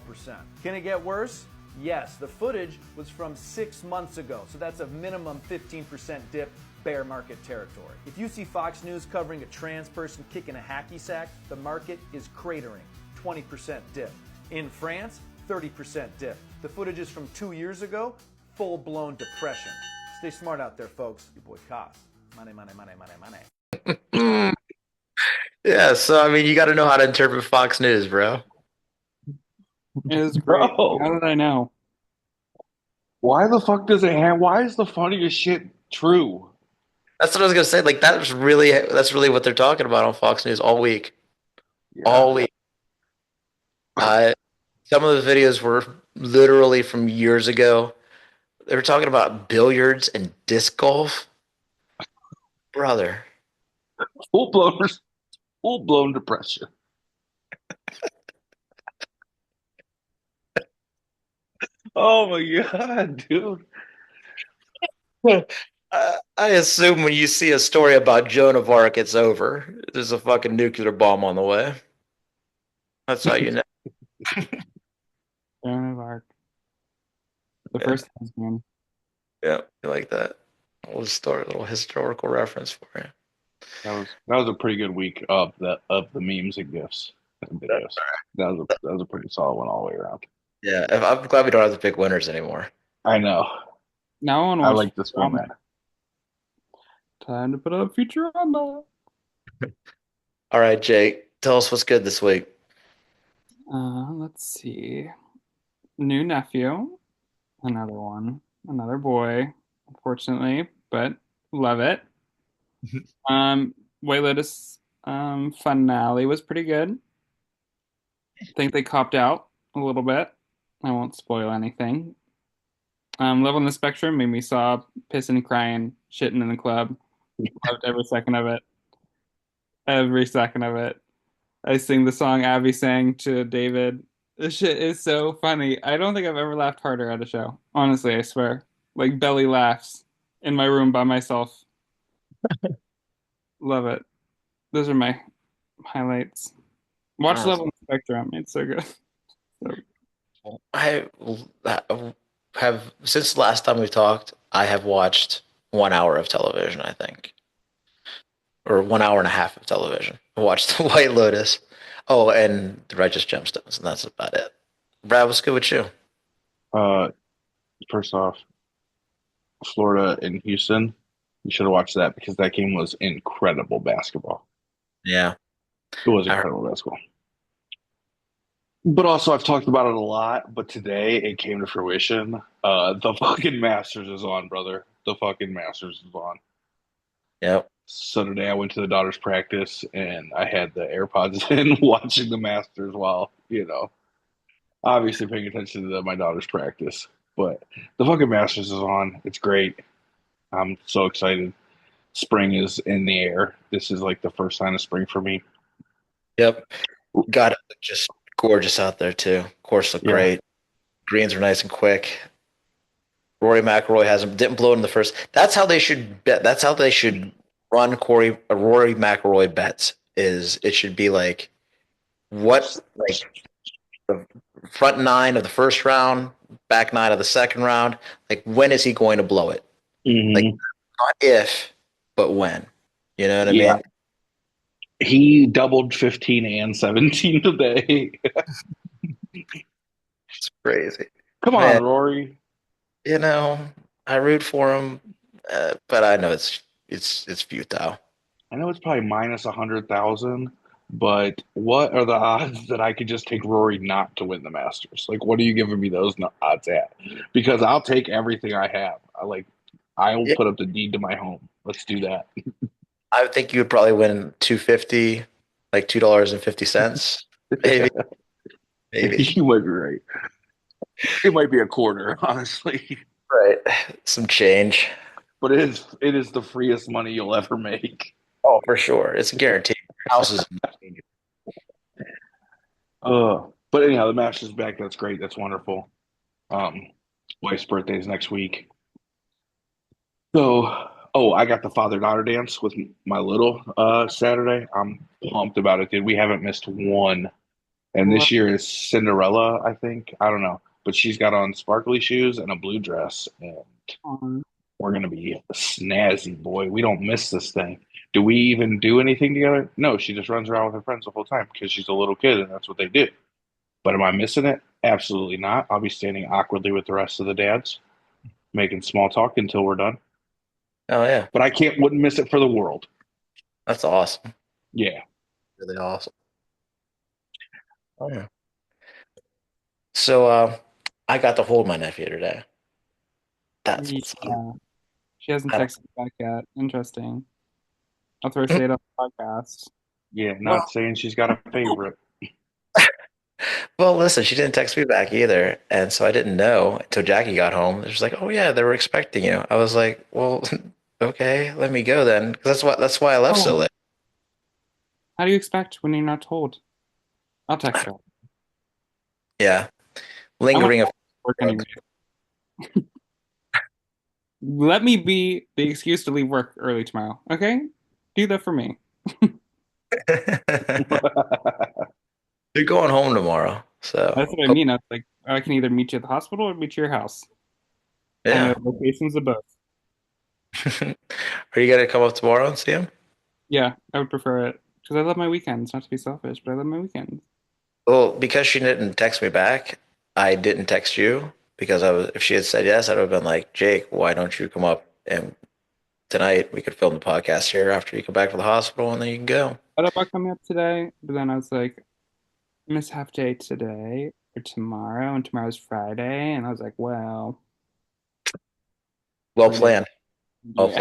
Can it get worse? Yes, the footage was from 6 months ago, so that's a minimum 15% dip, bear market territory. If you see Fox News covering a trans person kicking a hacky sack, the market is cratering, 20% dip. In France, 30% dip. The footage is from 2 years ago, full-blown depression. Stay smart out there, folks. Your boy Koss. Money, money, money, money, money. Yeah, so I mean, you got to know how to interpret Fox News, bro. It was great. Bro. How did I know? Why the fuck does it have? Why is the funniest shit true? That's what I was gonna say. Like that's really what they're talking about on Fox News all week. Yeah. All week. Some of the videos were literally from years ago. They were talking about billiards and disc golf. Brother. Full blown depression. Oh my god, dude. I assume when you see a story about Joan of Arc, it's over. There's a fucking nuclear bomb on the way. That's how you know. Joan of Arc. The first husband. Yeah, you like that. Little historical reference for you. That was a pretty good week of the memes and gifs and videos. That was a pretty solid one all the way around. Yeah, I'm glad we don't have to pick winners anymore. I know. Now I want to I watch like this format. Time to put up Futurama. All right, Jake, tell us what's good this week. Let's see. New nephew. Another one. Another boy, unfortunately, but love it. White Lotus finale was pretty good. I think they copped out a little bit. I won't spoil anything. Love on the Spectrum made me sob, pissing, crying, shitting in the club. Loved every second of it. Every second of it. I sing the song Abby sang to David. This shit is so funny. I don't think I've ever laughed harder at a show. Honestly, I swear. Like belly laughs in my room by myself. Love it. Those are my highlights. Watch Awesome. Level Spectrum. It's so good. I have since the last time we talked, I have watched 1 hour of television, I think, or 1 hour and a half of television. I watched The White Lotus, oh, and The Righteous Gemstones, and that's about it. Brad, what's good with you? Uh, First off, Florida and Houston. You should have watched that because that game was incredible basketball. Yeah, It was I heard. incredible basketball. But also, I've talked about it a lot, but today it came to fruition. The fucking Masters is on, brother. The fucking Masters is on. Yep. So today I went to the daughter's practice and I had the AirPods in watching the Masters while, obviously paying attention to my daughter's practice. But the fucking Masters is on. It's great. I'm so excited. Spring is in the air. This is like the first sign of spring for me. Yep. Got it. Just gorgeous out there too. Course looked Yeah. great. Greens were nice and quick. Rory McIlroy hasn't didn't blow it in the first. That's how they should bet. That's how they should run Rory McIlroy bets. Is it should be like what like the front nine of the first round, back nine of the second round. Like when is he going to blow it? Like Mm-hmm. not if, but when. You know what I Yeah. mean? He doubled 15 and 17 today. It's crazy, Come man. on, Rory. I root for him, but I know it's futile. I know it's probably minus 100,000, but what are the odds that I could just take Rory not to win the Masters? Like, what are you giving me those odds at? Because I'll take everything I have. I'll Yeah, put up the deed to my home. Let's do that. I would think you would probably win 250, like $2.50, maybe, maybe. You might be right. It might be a quarter, honestly, Right, some change. but it is the freest money you'll ever make. Oh, for sure, it's a guarantee. House is. But anyhow, the Masters back. That's great. That's wonderful. Um, Wife's birthday is next week. So, I got the father daughter dance with my little Saturday. I'm pumped about it, dude. We haven't missed one. And Well, this year is Cinderella, I think. I don't know. But she's got on sparkly shoes and a blue dress. And we're going to be snazzy, boy. We don't miss this thing. Do we even do anything together? No, she just runs around with her friends the whole time because she's a little kid and that's what they do. But am I missing it? Absolutely not. I'll be standing awkwardly with the rest of the dads, making small talk until we're done. Oh yeah, But wouldn't miss it for the world. that's awesome. Yeah. Really awesome. Oh yeah. So I got to hold my nephew today. That's what's up. yeah. She hasn't I don't- texted me back yet. Interesting. I'll throw shade on the podcast. Yeah, Well, not saying she's got a favorite. well, listen, she didn't text me back either, and so I didn't know until Jackie got home. She's like, "Oh yeah, they were expecting you." I was like, "Well, okay, let me go then," because that's why I left so Oh, late. how do you expect when you're not told? I'll text her. Yeah, I'm on lingering. work anyway. Let me be the excuse to leave work early tomorrow. Okay? Do that for me. You're going home tomorrow, so That's what I mean. I was like, I can either meet you at the hospital or meet you at your house. I know yeah. locations of both. Are you gonna come up tomorrow and see him? Yeah, I would prefer it because I love my weekends. Not to be selfish, but I love my weekends. Well, because she didn't text me back, I didn't text you because if she had said yes, I'd have been like, Jake, why don't you come up and tonight we could film the podcast here after you come back from the hospital and then you can go. I thought about coming up today, but then I was like, miss half day today or tomorrow, and tomorrow's Friday, and I was like, well, Well forget. planned. Well Yeah,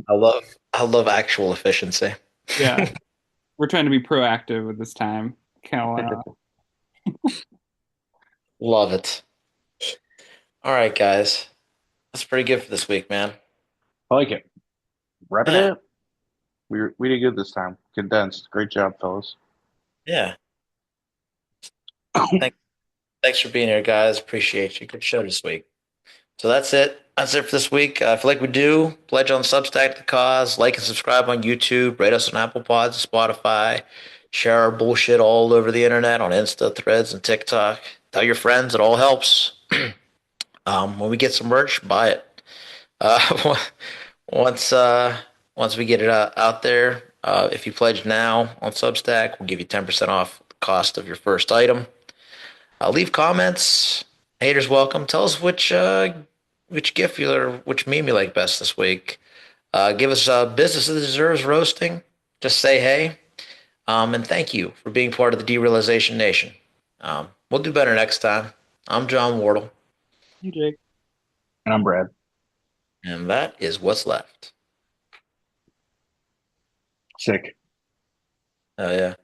planned. I love actual efficiency. yeah. We're trying to be proactive with this time. Can't Love it. All right, guys. That's pretty good for this week, man. I like it. Wrap it Yeah. up. We did good this time. Condensed. Great job, fellas. Yeah. Thanks for being here, guys. Appreciate you. Good show this week. So that's it. That's it for this week. If you like what we do, pledge on Substack to the cause, like and subscribe on YouTube, rate us on Apple Pods, Spotify, share our bullshit all over the internet on Insta, Threads, and TikTok. Tell your friends; it all helps. When we get some merch, buy it. Uh, once once we get it out there, if you pledge now on Substack, we'll give you 10% off the cost of your first item. Leave comments. Haters welcome. Tell us which gift which meme you like best this week. Give us business that deserves roasting. Just say hey. And thank you for being part of the Derealization Nation. We'll do better next time. I'm John Wardle. You, Jake. And I'm Brad. And that is what's left. Sick. Oh, yeah.